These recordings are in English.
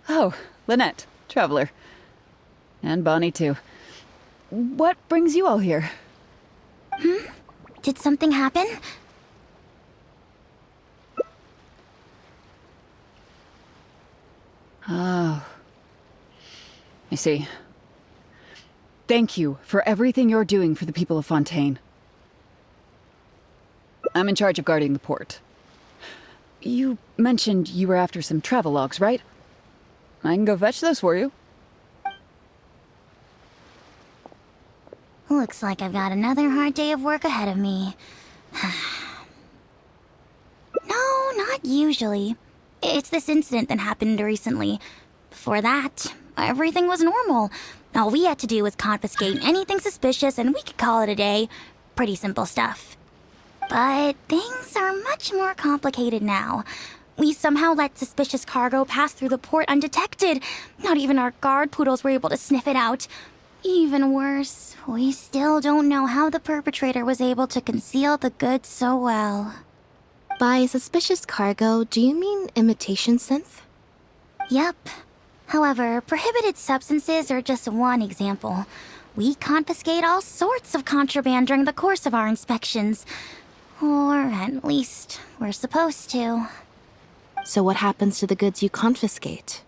Oh, Lynnette, traveler. And Bonnie, too. What brings you all here? Did something happen? Oh. I see. Thank you for everything you're doing for the people of Fontaine. I'm in charge of guarding the port. You mentioned you were after some travel logs, right? I can go fetch those for you. Looks like I've got another hard day of work ahead of me. No, not usually. It's this incident that happened recently. Before that, everything was normal. All we had to do was confiscate anything suspicious and we could call it a day. Pretty simple stuff. But things are much more complicated now. We somehow let suspicious cargo pass through the port undetected. Not even our guard poodles were able to sniff it out. Even worse, we still don't know how the perpetrator was able to conceal the goods so well. By suspicious cargo, do you mean imitation synth? Yep. However, prohibited substances are just one example. We confiscate all sorts of contraband during the course of our inspections. Or at least, we're supposed to. So what happens to the goods you confiscate?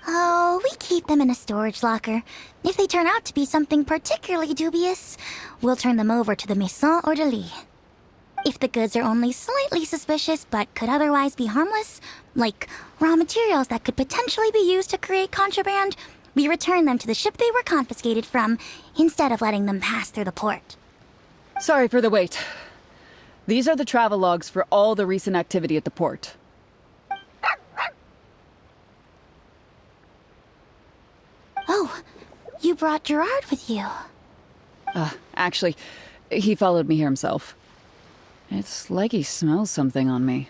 Oh, we keep them in a storage locker. If they turn out to be something particularly dubious, we'll turn them over to the Maison Orderly. If the goods are only slightly suspicious but could otherwise be harmless, like raw materials that could potentially be used to create contraband, we return them to the ship they were confiscated from, instead of letting them pass through the port. Sorry for the wait. These are the travel logs for all the recent activity at the port. Oh, you brought Gerard with you. Actually, he followed me here himself. It's like he smells something on me.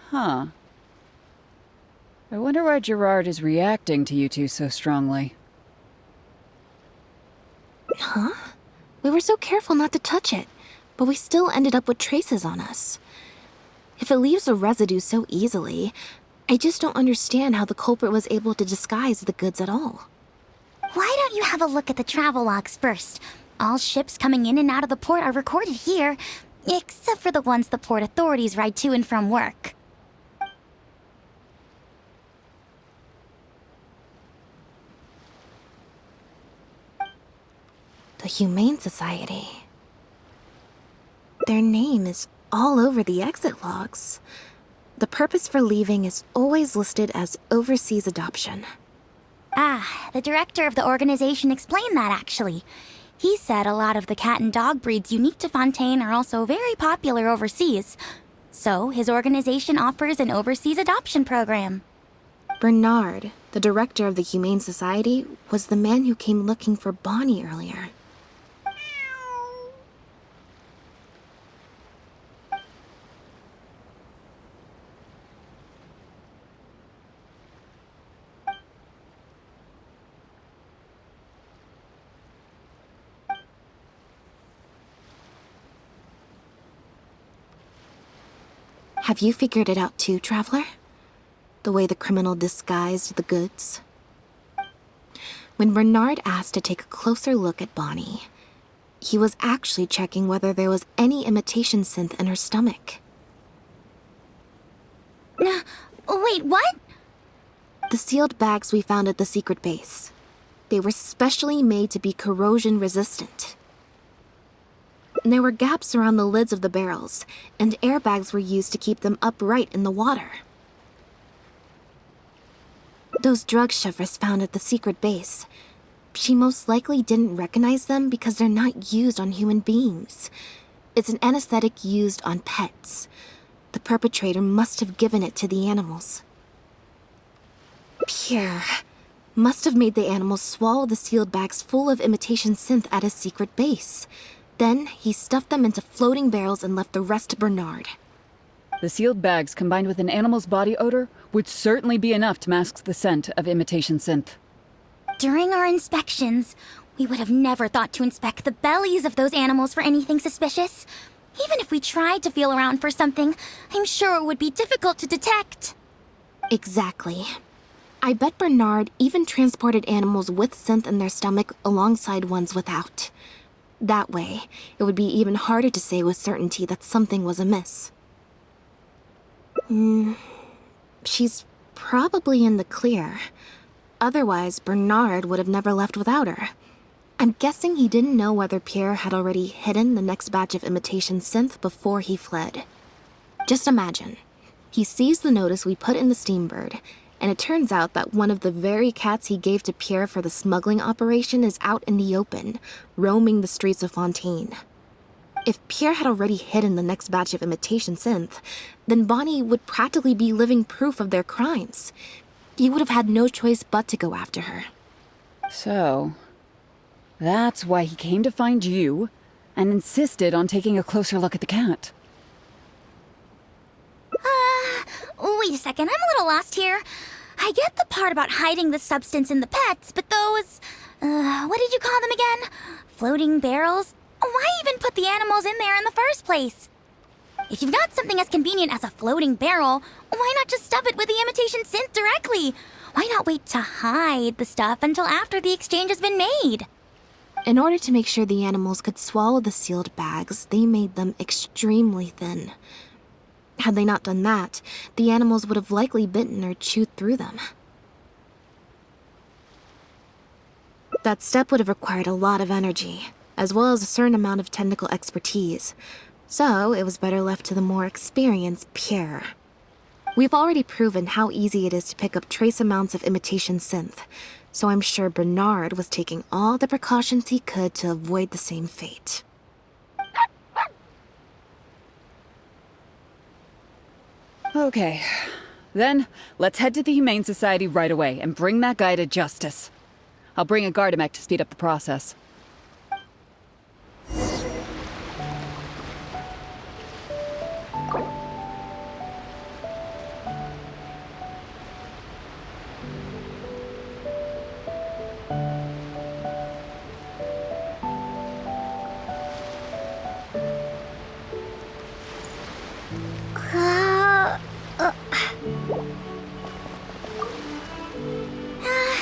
Huh. I wonder why Gerard is reacting to you two so strongly. Huh? We were so careful not to touch it, but we still ended up with traces on us. If it leaves a residue so easily, I just don't understand how the culprit was able to disguise the goods at all. Why don't you have a look at the travel logs first? All ships coming in and out of the port are recorded here, except for the ones the port authorities ride to and from work. The Humane Society. Their name is all over the exit logs. The purpose for leaving is always listed as overseas adoption. Ah, the director of the organization explained that, actually. He said a lot of the cat and dog breeds unique to Fontaine are also very popular overseas. So his organization offers an overseas adoption program. Bernard, the director of the Humane Society, was the man who came looking for Bonnie earlier. Have you figured it out too, Traveler? The way the criminal disguised the goods? When Bernard asked to take a closer look at Bonnie, he was actually checking whether there was any imitation synth in her stomach. Wait, what? The sealed bags we found at the secret base. They were specially made to be corrosion resistant. There were gaps around the lids of the barrels, and airbags were used to keep them upright in the water. Those drug shovers found at the secret base, she most likely didn't recognize them because they're not used on human beings. It's an anesthetic used on pets. The perpetrator must have given it to the animals. Pierre must have made the animals swallow the sealed bags full of imitation synth at his secret base. Then, he stuffed them into floating barrels and left the rest to Bernard. The sealed bags combined with an animal's body odor would certainly be enough to mask the scent of imitation synth. During our inspections, we would have never thought to inspect the bellies of those animals for anything suspicious. Even if we tried to feel around for something, I'm sure it would be difficult to detect. Exactly. I bet Bernard even transported animals with synth in their stomach alongside ones without. That way, it would be even harder to say with certainty that something was amiss. She's probably in the clear. Otherwise, Bernard would have never left without her. I'm guessing he didn't know whether Pierre had already hidden the next batch of imitation synth before he fled. Just imagine. He sees the notice we put in the Steambird, and it turns out that one of the very cats he gave to Pierre for the smuggling operation is out in the open, roaming the streets of Fontaine. If Pierre had already hidden the next batch of imitation synth, then Bonnie would practically be living proof of their crimes. He would have had no choice but to go after her. So, that's why he came to find you and insisted on taking a closer look at the cat. Wait a second, I'm a little lost here. I get the part about hiding the substance in the pets, but those, what did you call them again? Floating barrels? Why even put the animals in there in the first place? If you've got something as convenient as a floating barrel, why not just stuff it with the imitation synth directly? Why not wait to hide the stuff until after the exchange has been made? In order to make sure the animals could swallow the sealed bags, they made them extremely thin. Had they not done that, the animals would have likely bitten or chewed through them. That step would have required a lot of energy, as well as a certain amount of technical expertise, so it was better left to the more experienced Pierre. We've already proven how easy it is to pick up trace amounts of imitation synth, so I'm sure Bernard was taking all the precautions he could to avoid the same fate. Okay, then let's head to the Humane Society right away and bring that guy to justice. I'll bring a Gardamek to speed up the process.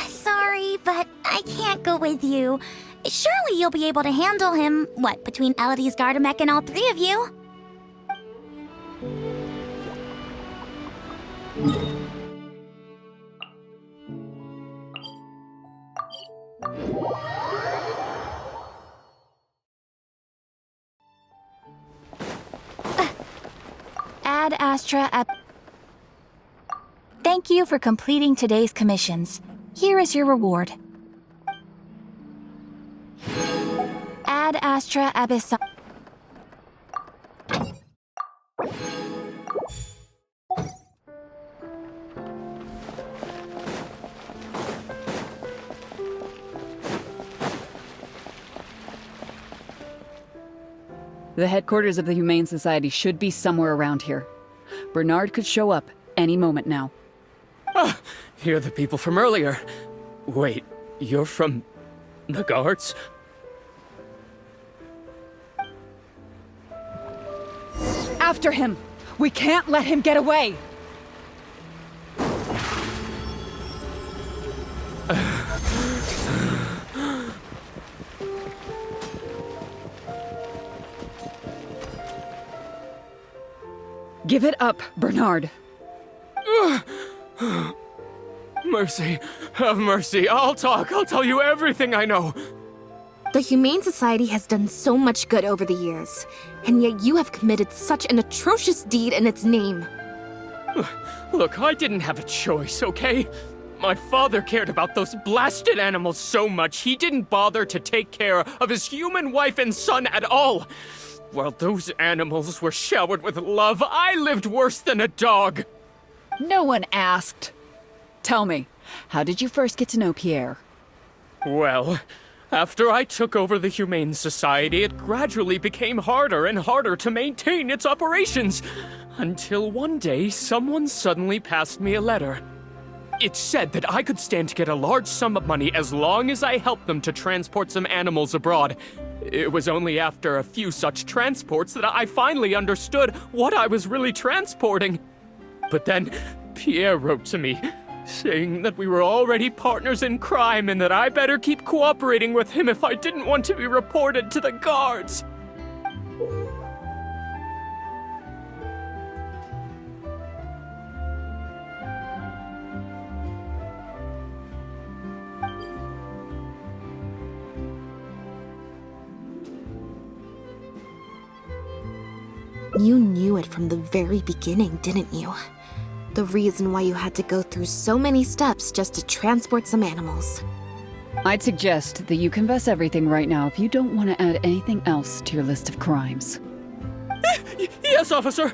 Sorry, but I can't go with you. Surely you'll be able to handle him, between Elodie's Gardamek and all three of you? Ad Astra Ep. Thank you for completing today's commissions. Here is your reward. Ad Astra Abyss. The headquarters of the Humane Society should be somewhere around here. Bernard could show up any moment now. Ah, you're the people from earlier. Wait, you're from the guards? After him! We can't let him get away! Give it up, Bernard. Mercy, have mercy. I'll talk. I'll tell you everything I know. The Humane Society has done so much good over the years, and yet you have committed such an atrocious deed in its name. Look, I didn't have a choice, okay? My father cared about those blasted animals so much, he didn't bother to take care of his human wife and son at all. While those animals were showered with love, I lived worse than a dog. No one asked. Tell me, how did you first get to know Pierre? Well, after I took over the Humane Society, it gradually became harder and harder to maintain its operations. Until one day, someone suddenly passed me a letter. It said that I could stand to get a large sum of money as long as I helped them to transport some animals abroad. It was only after a few such transports that I finally understood what I was really transporting. But then, Pierre wrote to me, saying that we were already partners in crime and that I better keep cooperating with him if I didn't want to be reported to the guards. You knew it from the very beginning, didn't you? The reason why you had to go through so many steps just to transport some animals. I'd suggest that you confess everything right now if you don't want to add anything else to your list of crimes. Yes, officer.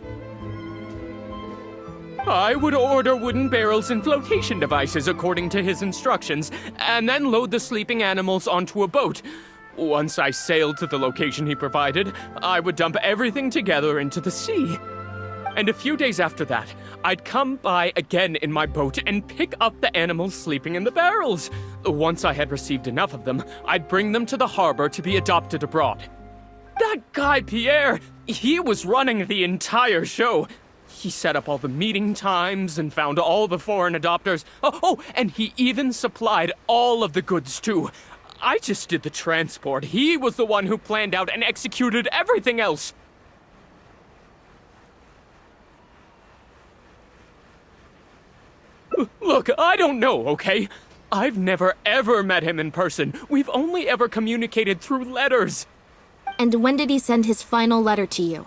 I would order wooden barrels and flotation devices according to his instructions, and then load the sleeping animals onto a boat. Once I sailed to the location he provided, I would dump everything together into the sea. And a few days after that, I'd come by again in my boat and pick up the animals sleeping in the barrels. Once I had received enough of them, I'd bring them to the harbor to be adopted abroad. That guy, Pierre, he was running the entire show. He set up all the meeting times and found all the foreign adopters. Oh, and he even supplied all of the goods, too. I just did the transport. He was the one who planned out and executed everything else. Look, I don't know, okay? I've never ever met him in person. We've only ever communicated through letters. And when did he send his final letter to you?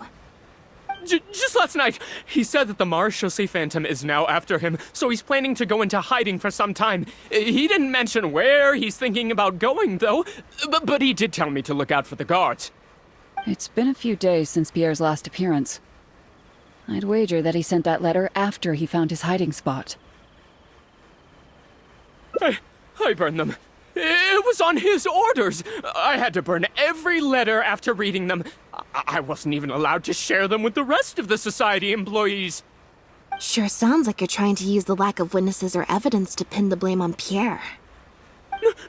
Just last night, he said that the Marechaussee Phantom is now after him, so he's planning to go into hiding for some time. He didn't mention where he's thinking about going, though, but he did tell me to look out for the guards. It's been a few days since Pierre's last appearance. I'd wager that he sent that letter after he found his hiding spot. I burned them. It was on his orders. I had to burn every letter after reading them. I wasn't even allowed to share them with the rest of the society employees. Sure sounds like you're trying to use the lack of witnesses or evidence to pin the blame on Pierre.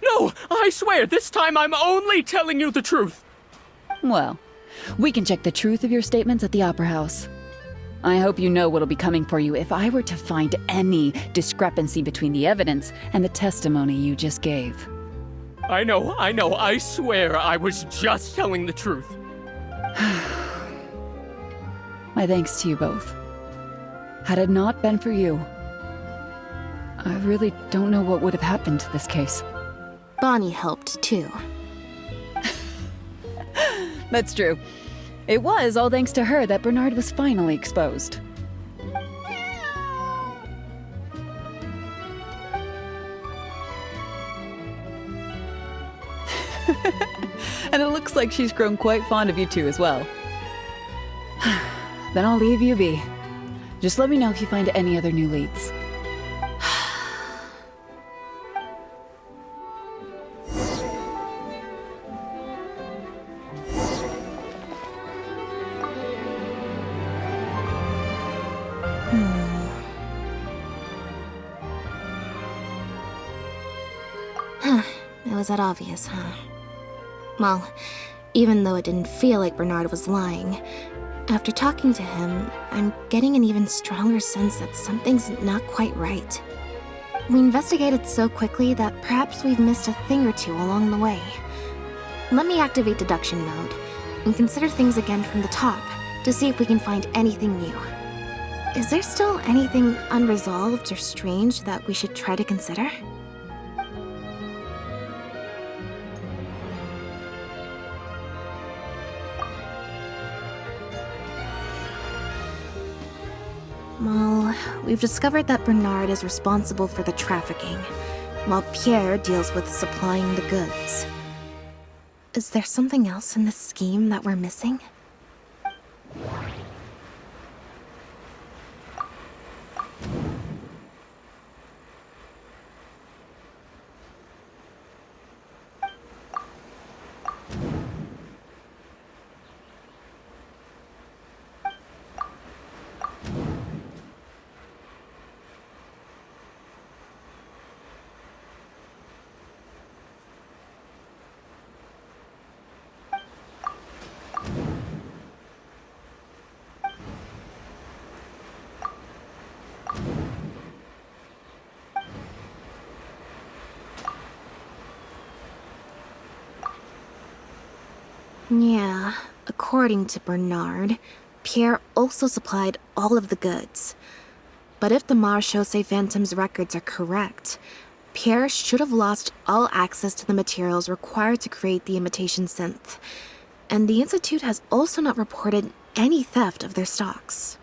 No, I swear, this time I'm only telling you the truth. Well, we can check the truth of your statements at the Opera House. I hope you know what'll be coming for you if I were to find any discrepancy between the evidence and the testimony you just gave. I know, I swear I was just telling the truth. My thanks to you both. Had it not been for you, I really don't know what would have happened to this case. Bonnie helped, too. That's true. It was all thanks to her that Bernard was finally exposed. And it looks like she's grown quite fond of you two as well. Then I'll leave you be. Just let me know if you find any other new leads. It was that obvious, huh? Well, even though it didn't feel like Bernard was lying, after talking to him, I'm getting an even stronger sense that something's not quite right. We investigated so quickly that perhaps we've missed a thing or two along the way. Let me activate deduction mode and consider things again from the top to see if we can find anything new. Is there still anything unresolved or strange that we should try to consider? Well, we've discovered that Bernard is responsible for the trafficking, while Pierre deals with supplying the goods. Is there something else in this scheme that we're missing? Yeah, according to Bernard, Pierre also supplied all of the goods. But if the Marechaussee Phantom's records are correct, Pierre should have lost all access to the materials required to create the imitation synth. And the Institute has also not reported any theft of their stocks.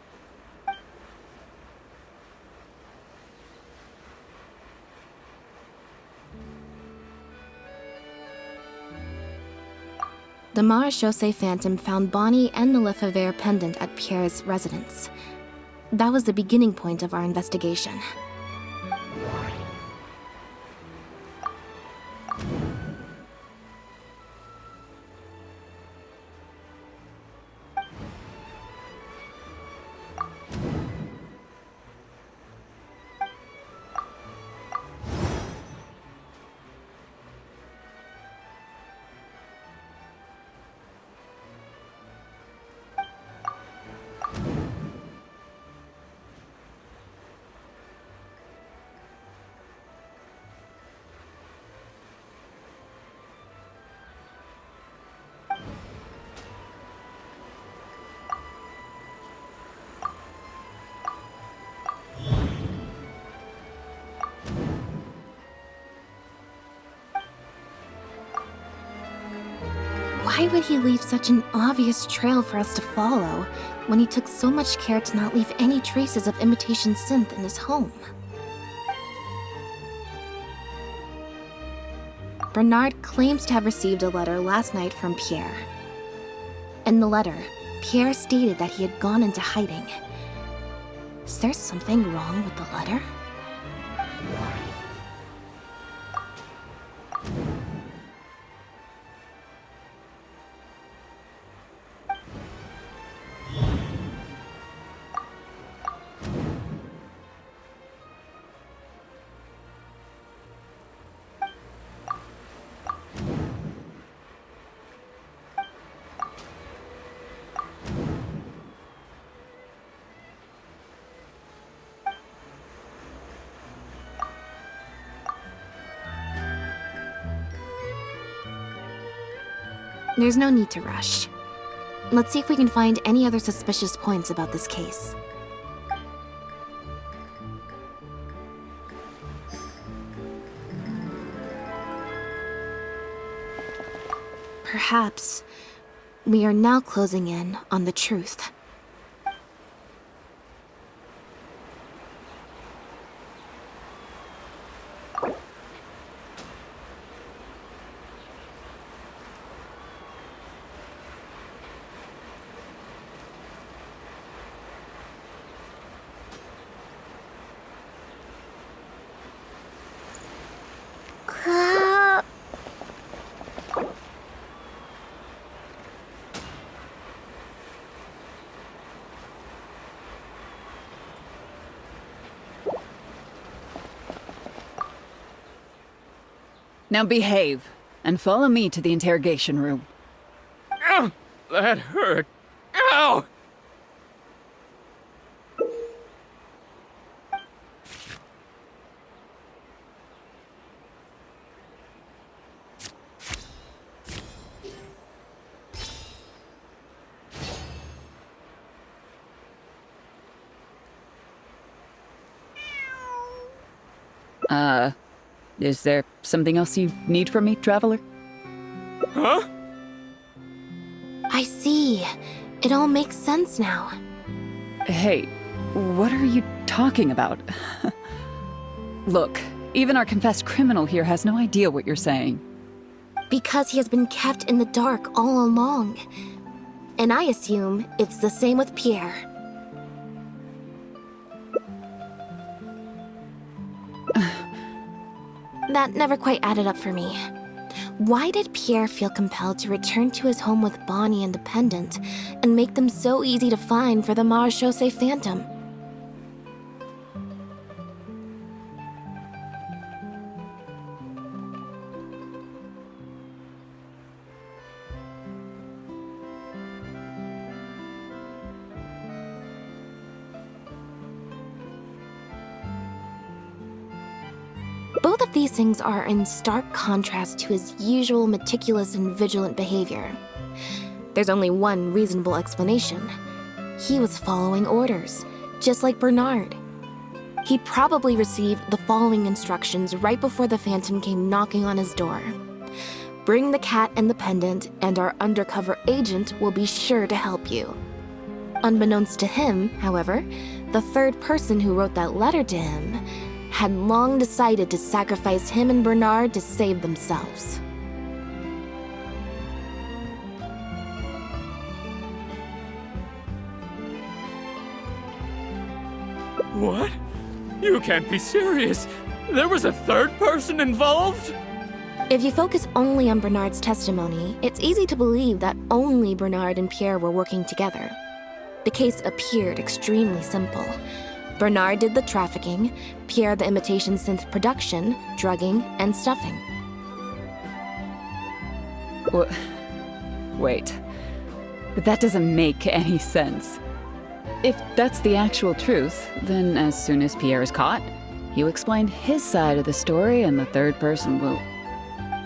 The Marechaussee Phantom found Bonnie and the Lefebvre pendant at Pierre's residence. That was the beginning point of our investigation. Why would he leave such an obvious trail for us to follow when he took so much care to not leave any traces of imitation synth in his home? Bernard claims to have received a letter last night from Pierre. In the letter, Pierre stated that he had gone into hiding. Is there something wrong with the letter? There's no need to rush. Let's see if we can find any other suspicious points about this case. Perhaps we are now closing in on the truth. Now behave, and follow me to the interrogation room. Ow! That hurt. Ow! Is there something else you need from me, Traveler? Huh? I see. It all makes sense now. Hey, what are you talking about? Look, even our confessed criminal here has no idea what you're saying. Because he has been kept in the dark all along. And I assume it's the same with Pierre. That never quite added up for me. Why did Pierre feel compelled to return to his home with Bonnie and the pendant and make them so easy to find for the Marechaussee Phantom? Both of these things are in stark contrast to his usual meticulous and vigilant behavior. There's only one reasonable explanation. He was following orders, just like Bernard. He probably received the following instructions right before the Phantom came knocking on his door. Bring the cat and the pendant, and our undercover agent will be sure to help you. Unbeknownst to him, however, the third person who wrote that letter to him had long decided to sacrifice him and Bernard to save themselves. What? You can't be serious. There was a third person involved? If you focus only on Bernard's testimony, it's easy to believe that only Bernard and Pierre were working together. The case appeared extremely simple. Bernard did the trafficking, Pierre the imitation synth production, drugging, and stuffing. Wait. But that doesn't make any sense. If that's the actual truth, then as soon as Pierre is caught, he'll explain his side of the story and the third person will...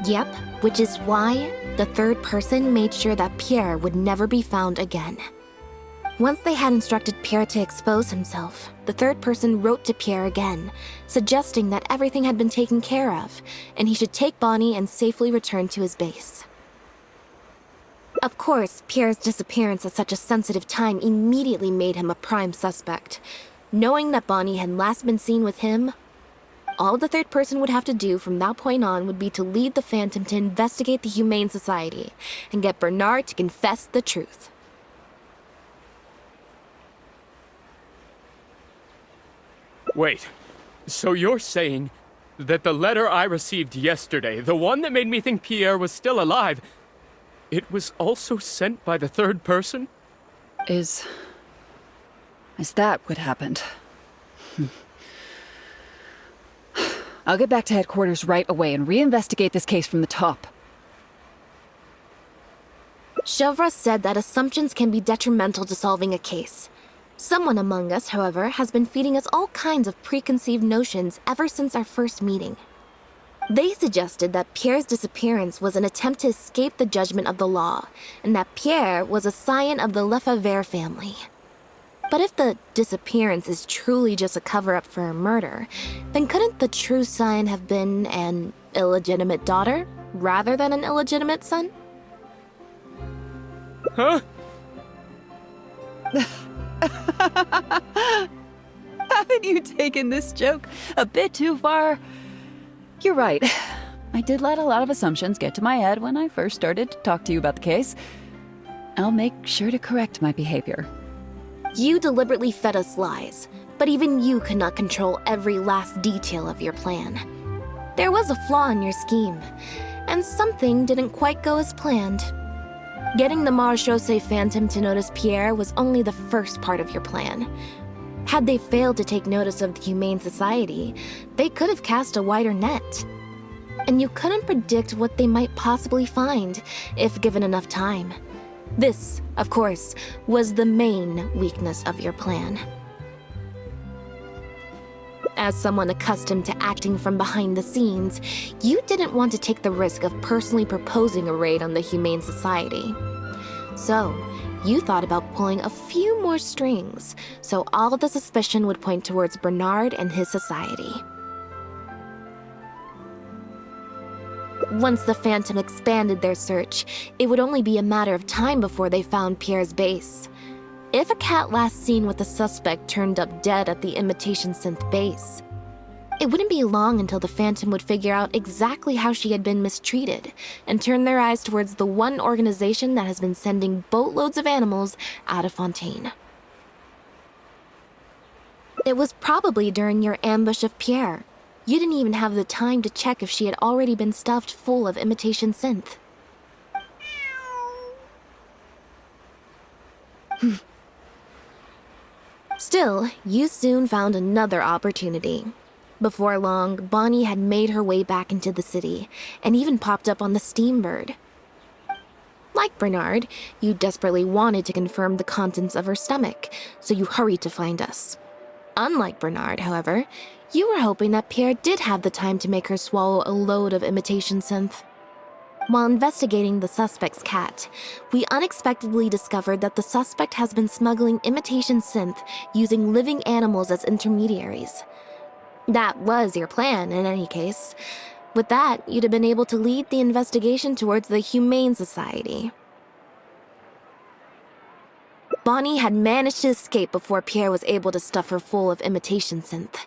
Yep, which is why the third person made sure that Pierre would never be found again. Once they had instructed Pierre to expose himself, the third person wrote to Pierre again, suggesting that everything had been taken care of, and he should take Bonnie and safely return to his base. Of course, Pierre's disappearance at such a sensitive time immediately made him a prime suspect. Knowing that Bonnie had last been seen with him, all the third person would have to do from that point on would be to lead the Phantom to investigate the Humane Society and get Bernard to confess the truth. Wait, so you're saying that the letter I received yesterday, the one that made me think Pierre was still alive, it was also sent by the third person? Is that what happened? I'll get back to headquarters right away and reinvestigate this case from the top. Chevra said that assumptions can be detrimental to solving a case. Someone among us, however, has been feeding us all kinds of preconceived notions ever since our first meeting. They suggested that Pierre's disappearance was an attempt to escape the judgment of the law, and that Pierre was a scion of the Lefebvre family. But if the disappearance is truly just a cover-up for a murder, then couldn't the true scion have been an illegitimate daughter, rather than an illegitimate son? Huh? Haven't you taken this joke a bit too far? You're right. I did let a lot of assumptions get to my head when I first started to talk to you about the case. I'll make sure to correct my behavior. You deliberately fed us lies, but even you could not control every last detail of your plan. There was a flaw in your scheme, and something didn't quite go as planned. Getting the Marechaussee Phantom to notice Pierre was only the first part of your plan. Had they failed to take notice of the Humane Society, they could have cast a wider net. And you couldn't predict what they might possibly find if given enough time. This, of course, was the main weakness of your plan. As someone accustomed to acting from behind the scenes, you didn't want to take the risk of personally proposing a raid on the Humane Society. So, you thought about pulling a few more strings, so all of the suspicion would point towards Bernard and his society. Once the Phantom expanded their search, it would only be a matter of time before they found Pierre's base. If a cat last seen with the suspect turned up dead at the imitation synth base, it wouldn't be long until the Phantom would figure out exactly how she had been mistreated and turn their eyes towards the one organization that has been sending boatloads of animals out of Fontaine. It was probably during your ambush of Pierre. You didn't even have the time to check if she had already been stuffed full of imitation synth. Still, you soon found another opportunity. Before long, Bonnie had made her way back into the city, and even popped up on the Steambird. Like Bernard, you desperately wanted to confirm the contents of her stomach, so you hurried to find us. Unlike Bernard, however, you were hoping that Pierre did have the time to make her swallow a load of imitation synth. While investigating the suspect's cat, we unexpectedly discovered that the suspect has been smuggling imitation synth using living animals as intermediaries. That was your plan, in any case. With that, you'd have been able to lead the investigation towards the Humane Society. Bonnie had managed to escape before Pierre was able to stuff her full of imitation synth.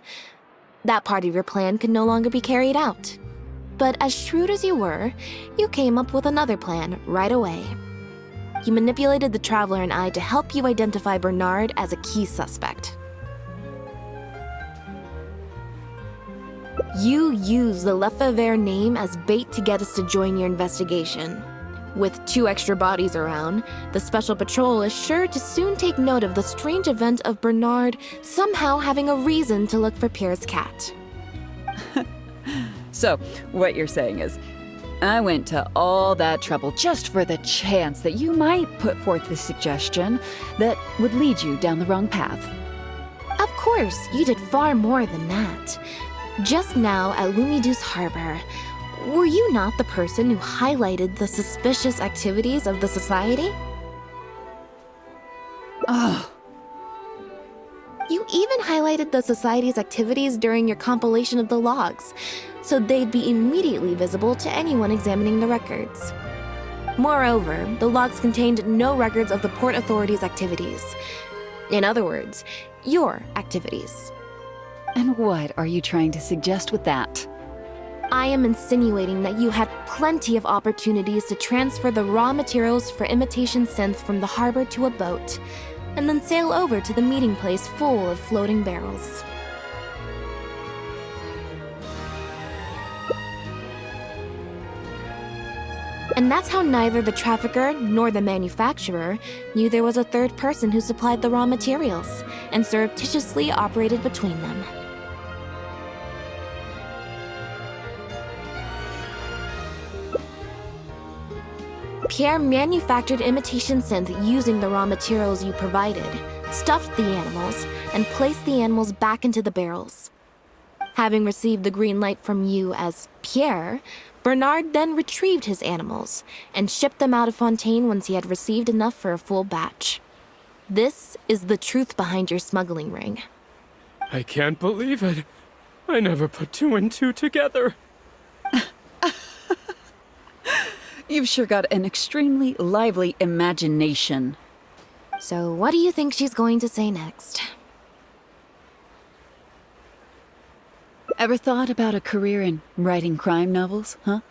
That part of your plan could no longer be carried out. But as shrewd as you were, you came up with another plan right away. You manipulated the Traveler and I to help you identify Bernard as a key suspect. You used the Lefebvre name as bait to get us to join your investigation. With 2 extra bodies around, the Special Patrol is sure to soon take note of the strange event of Bernard somehow having a reason to look for Pierre's cat. So, what you're saying is, I went to all that trouble just for the chance that you might put forth the suggestion that would lead you down the wrong path. Of course, you did far more than that. Just now at Lumiduce Harbor, were you not the person who highlighted the suspicious activities of the Society? Oh, You even highlighted the Society's activities during your compilation of the logs, so they'd be immediately visible to anyone examining the records. Moreover, the logs contained no records of the Port Authority's activities. In other words, your activities. and what are you trying to suggest with that? I am insinuating that you had plenty of opportunities to transfer the raw materials for imitation synth from the harbor to a boat, and then sail over to the meeting place full of floating barrels. And that's how neither the trafficker nor the manufacturer knew there was a third person who supplied the raw materials and surreptitiously operated between them. Pierre manufactured imitation synth using the raw materials you provided, stuffed the animals, and placed the animals back into the barrels. Having received the green light from you as Pierre, Bernard then retrieved his animals and shipped them out of Fontaine once he had received enough for a full batch. This is the truth behind your smuggling ring. I can't believe it. I never put 2 and 2 together. You've sure got an extremely lively imagination. So what do you think she's going to say next? Ever thought about a career in writing crime novels, huh?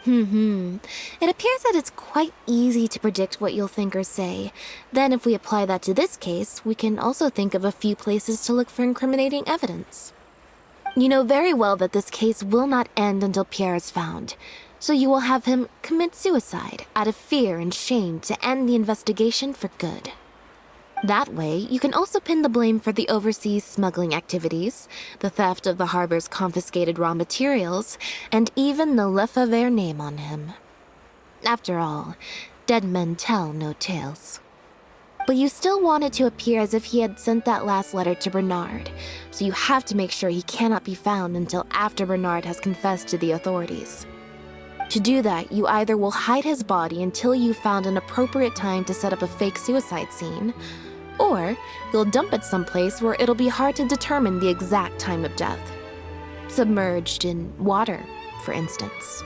It appears that it's quite easy to predict what you'll think or say. Then if we apply that to this case, we can also think of a few places to look for incriminating evidence. You know very well that this case will not end until Pierre is found, so you will have him commit suicide out of fear and shame to end the investigation for good. That way, you can also pin the blame for the overseas smuggling activities, the theft of the harbor's confiscated raw materials, and even the Lefebvre name on him. After all, dead men tell no tales. But you still want it to appear as if he had sent that last letter to Bernard, so you have to make sure he cannot be found until after Bernard has confessed to the authorities. To do that, you either will hide his body until you've found an appropriate time to set up a fake suicide scene, or you'll dump it someplace where it'll be hard to determine the exact time of death. Submerged in water, for instance.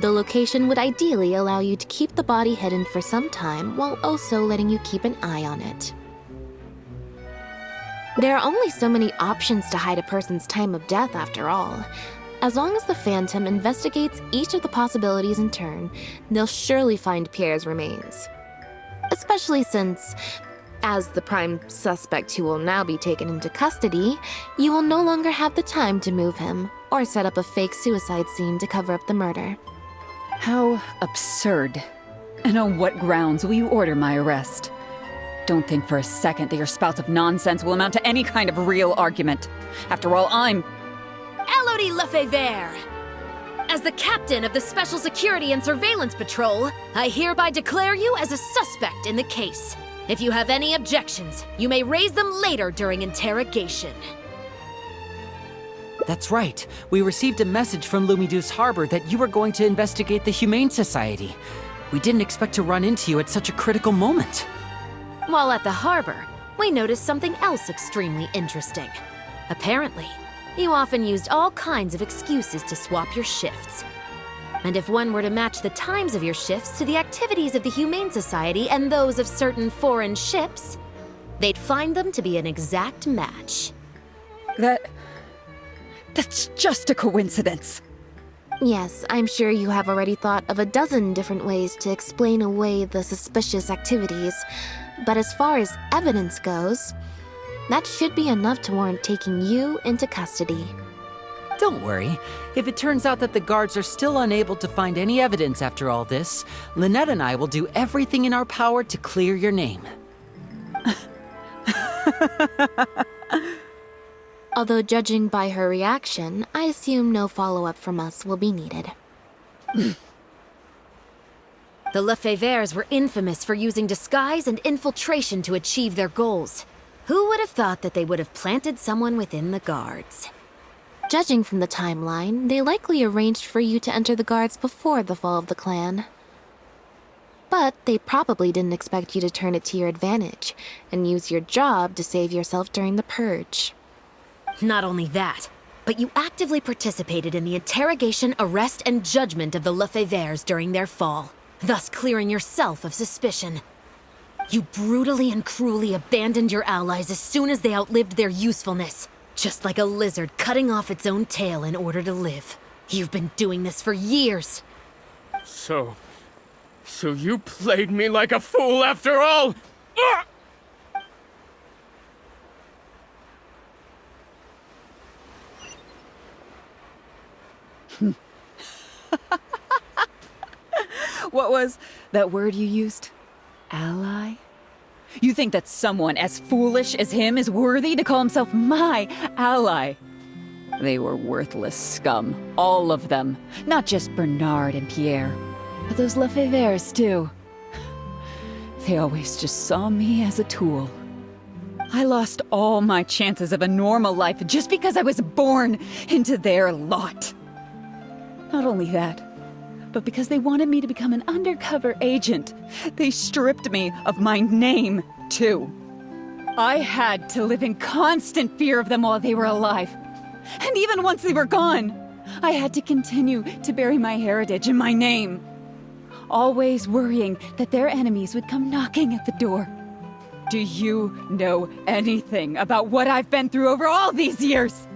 The location would ideally allow you to keep the body hidden for some time while also letting you keep an eye on it. There are only so many options to hide a person's time of death after all. As long as the Phantom investigates each of the possibilities in turn, they'll surely find Pierre's remains. Especially since, as the prime suspect who will now be taken into custody, you will no longer have the time to move him or set up a fake suicide scene to cover up the murder. How absurd. And on what grounds will you order my arrest? Don't think for a second that your spouts of nonsense will amount to any kind of real argument. After all, I'm... Elodie Lefebvre! As the captain of the Special Security and Surveillance Patrol, I hereby declare you as a suspect in the case. If you have any objections, you may raise them later during interrogation. That's right. We received a message from Lumiduce Harbor that you were going to investigate the Humane Society. We didn't expect to run into you at such a critical moment. While at the harbor, we noticed something else extremely interesting. Apparently, you often used all kinds of excuses to swap your shifts. And if one were to match the times of your shifts to the activities of the Humane Society and those of certain foreign ships, they'd find them to be an exact match. That's just a coincidence. Yes, I'm sure you have already thought of a dozen different ways to explain away the suspicious activities. But as far as evidence goes, that should be enough to warrant taking you into custody. Don't worry. If it turns out that the guards are still unable to find any evidence after all this, Lynnette and I will do everything in our power to clear your name. Although judging by her reaction, I assume no follow-up from us will be needed. The Lefebvres were infamous for using disguise and infiltration to achieve their goals. Who would have thought that they would have planted someone within the guards? Judging from the timeline, they likely arranged for you to enter the guards before the fall of the clan. But they probably didn't expect you to turn it to your advantage and use your job to save yourself during the purge. Not only that, but you actively participated in the interrogation, arrest, and judgment of the Lefebvres during their fall, thus clearing yourself of suspicion. You brutally and cruelly abandoned your allies as soon as they outlived their usefulness, just like a lizard cutting off its own tail in order to live. You've been doing this for years. So you played me like a fool after all? Ah! What was that word you used? Ally? You think that someone as foolish as him is worthy to call himself my ally? They were worthless scum, all of them. Not just Bernard and Pierre, but those Lefebvres too. They always just saw me as a tool. I lost all my chances of a normal life just because I was born into their lot. Not only that, but because they wanted me to become an undercover agent, they stripped me of my name, too. I had to live in constant fear of them while they were alive. And even once they were gone, I had to continue to bury my heritage and my name. Always worrying that their enemies would come knocking at the door. Do you know anything about what I've been through over all these years?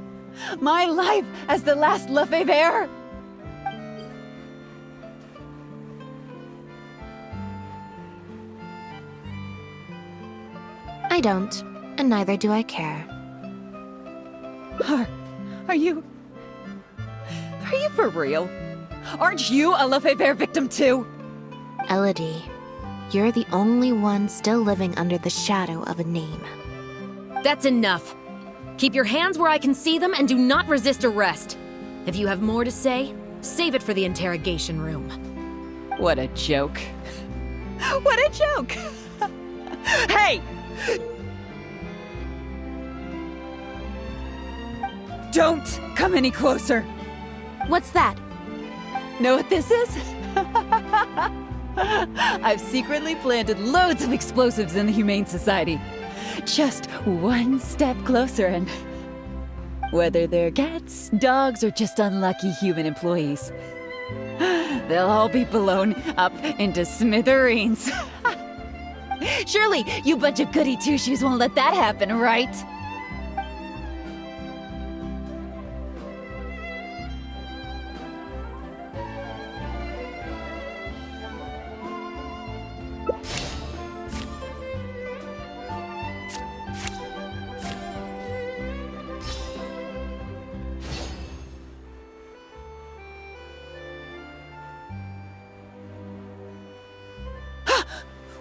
My life as the last Lefebvre? I don't, and neither do I care. Are you for real? Aren't you a Lefebvre victim too? Elodie, you're the only one still living under the shadow of a name. That's enough. Keep your hands where I can see them and do not resist arrest. If you have more to say, save it for the interrogation room. What a joke. What a joke! Hey! Don't come any closer! What's that? Know what this is? I've secretly planted loads of explosives in the Humane Society. Just one step closer and... whether they're cats, dogs, or just unlucky human employees, they'll all be blown up into smithereens. Surely you bunch of goody two-shoes won't let that happen, right?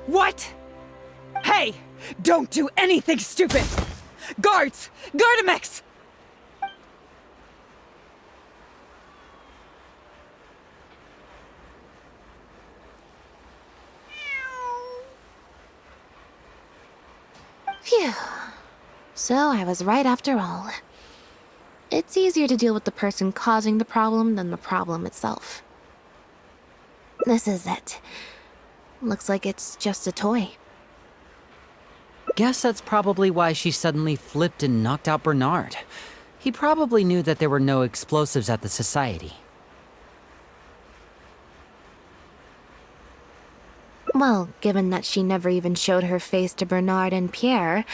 What? Hey! Don't do anything stupid! Guards! Gardamex! Phew. So I was right after all. It's easier to deal with the person causing the problem than the problem itself. This is it. Looks like it's just a toy. Guess that's probably why she suddenly flipped and knocked out Bernard. He probably knew that there were no explosives at the society. Well, given that she never even showed her face to Bernard and Pierre,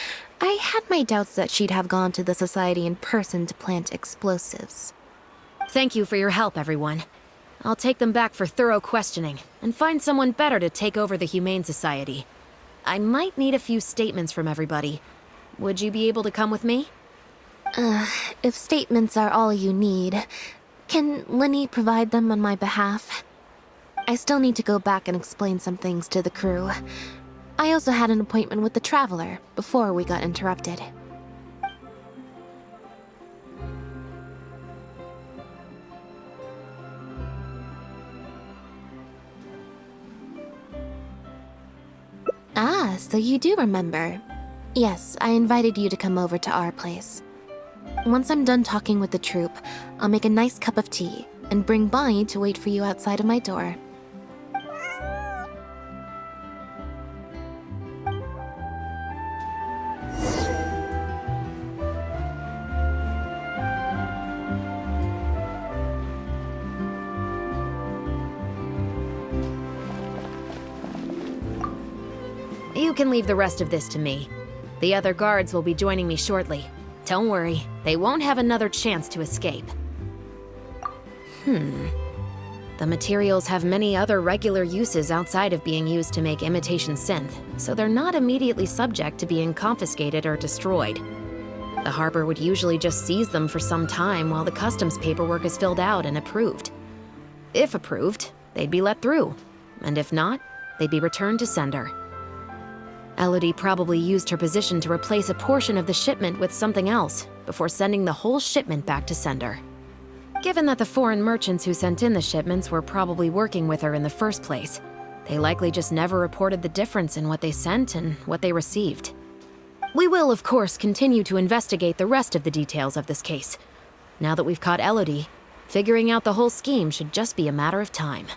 I had my doubts that she'd have gone to the society in person to plant explosives. Thank you for your help, everyone. I'll take them back for thorough questioning and find someone better to take over the Humane Society. I might need a few statements from everybody. Would you be able to come with me? If statements are all you need, can Lenny provide them on my behalf? I still need to go back and explain some things to the crew. I also had an appointment with the Traveler before we got interrupted. Ah, so you do remember. Yes, I invited you to come over to our place. Once I'm done talking with the troupe, I'll make a nice cup of tea and bring Bonnie to wait for you outside of my door. You can leave the rest of this to me. The other guards will be joining me shortly. Don't worry, they won't have another chance to escape. The materials have many other regular uses outside of being used to make imitation synth, so they're not immediately subject to being confiscated or destroyed. The harbor would usually just seize them for some time while the customs paperwork is filled out and approved. If approved, they'd be let through, and if not, they'd be returned to sender. Elodie probably used her position to replace a portion of the shipment with something else before sending the whole shipment back to sender. Given that the foreign merchants who sent in the shipments were probably working with her in the first place, they likely just never reported the difference in what they sent and what they received. We will, of course, continue to investigate the rest of the details of this case. Now that we've caught Elodie, figuring out the whole scheme should just be a matter of time.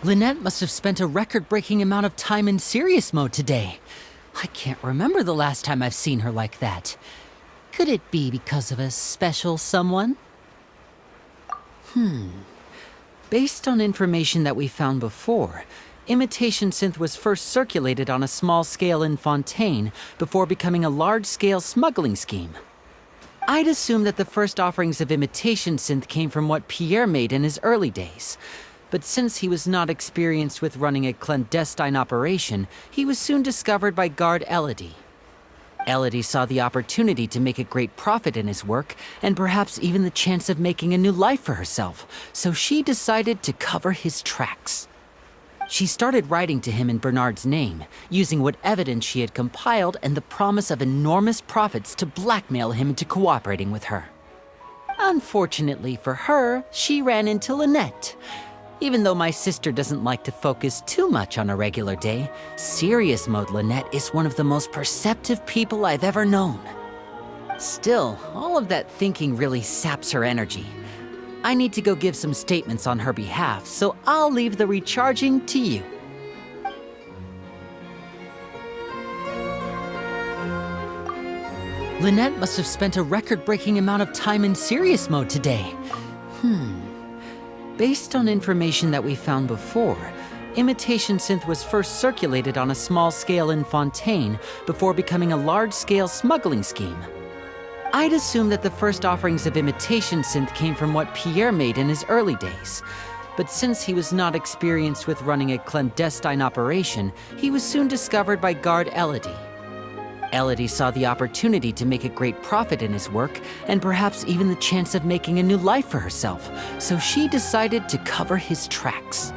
Lynnette must have spent a record-breaking amount of time in serious mode today. I can't remember the last time I've seen her like that. Could it be because of a special someone? Based on information that we found before, imitation synth was first circulated on a small scale in Fontaine before becoming a large-scale smuggling scheme. I'd assume that the first offerings of imitation synth came from what Pierre made in his early days. But since he was not experienced with running a clandestine operation, he was soon discovered by guard Elodie. Elodie saw the opportunity to make a great profit in his work, and perhaps even the chance of making a new life for herself, so she decided to cover his tracks. She started writing to him in Bernard's name, using what evidence she had compiled and the promise of enormous profits to blackmail him into cooperating with her. Unfortunately for her, she ran into Lynnette. Even though my sister doesn't like to focus too much on a regular day, serious mode Lynnette is one of the most perceptive people I've ever known. Still, all of that thinking really saps her energy. I need to go give some statements on her behalf, so I'll leave the recharging to you. Lynnette must have spent a record-breaking amount of time in serious mode today. Based on information that we found before, imitation synth was first circulated on a small scale in Fontaine before becoming a large-scale smuggling scheme. I'd assume that the first offerings of imitation synth came from what Pierre made in his early days. But since he was not experienced with running a clandestine operation, he was soon discovered by guard Elodie. Elodie saw the opportunity to make a great profit in his work, and perhaps even the chance of making a new life for herself, so she decided to cover his tracks.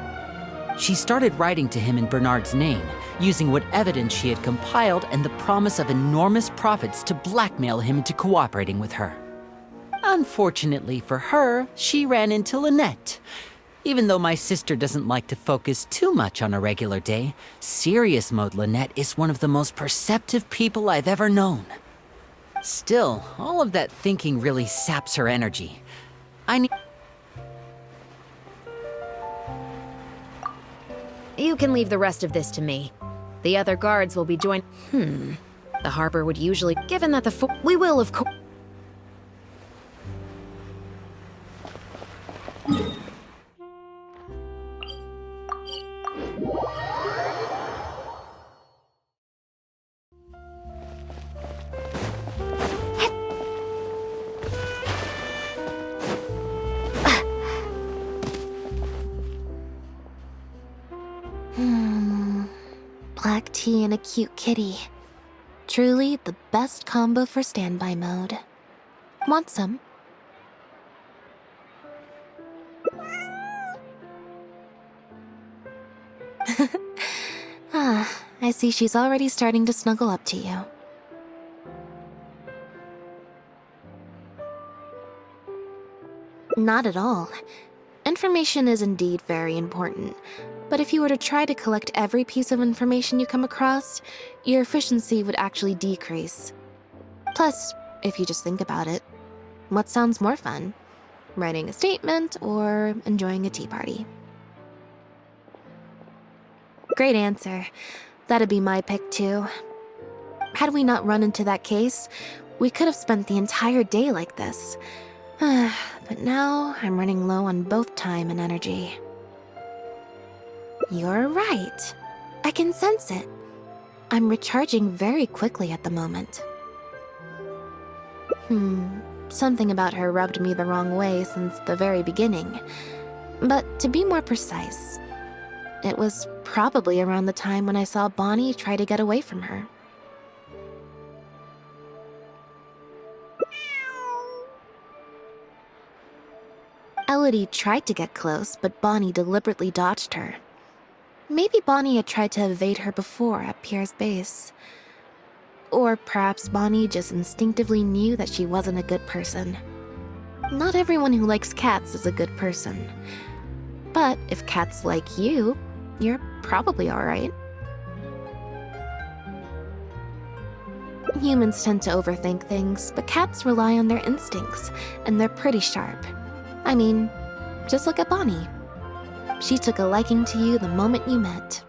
She started writing to him in Bernard's name, using what evidence she had compiled and the promise of enormous profits to blackmail him into cooperating with her. Unfortunately for her, she ran into Lynnette. Even though my sister doesn't like to focus too much on a regular day, serious mode Lynnette is one of the most perceptive people I've ever known. Still, all of that thinking really saps her energy. I need... You can leave the rest of this to me. The other guards will be joined. The harbor would usually, given that we will, of course. Black tea and a cute kitty. Truly the best combo for standby mode. Want some? I see she's already starting to snuggle up to you. Not at all. Information is indeed very important, but if you were to try to collect every piece of information you come across, your efficiency would actually decrease. Plus, if you just think about it, what sounds more fun? Writing a statement or enjoying a tea party? Great answer. That'd be my pick too. Had we not run into that case, we could have spent the entire day like this. But now I'm running low on both time and energy. You're right. I can sense it. I'm recharging very quickly at the moment. Something about her rubbed me the wrong way since the very beginning. But to be more precise, it was probably around the time when I saw Bonnie try to get away from her. Elodie tried to get close, but Bonnie deliberately dodged her. Maybe Bonnie had tried to evade her before at Pierre's base. Or perhaps Bonnie just instinctively knew that she wasn't a good person. Not everyone who likes cats is a good person. But if cats like you, you're probably alright. Humans tend to overthink things, but cats rely on their instincts, and they're pretty sharp. I mean, just look at Bonnie. She took a liking to you the moment you met.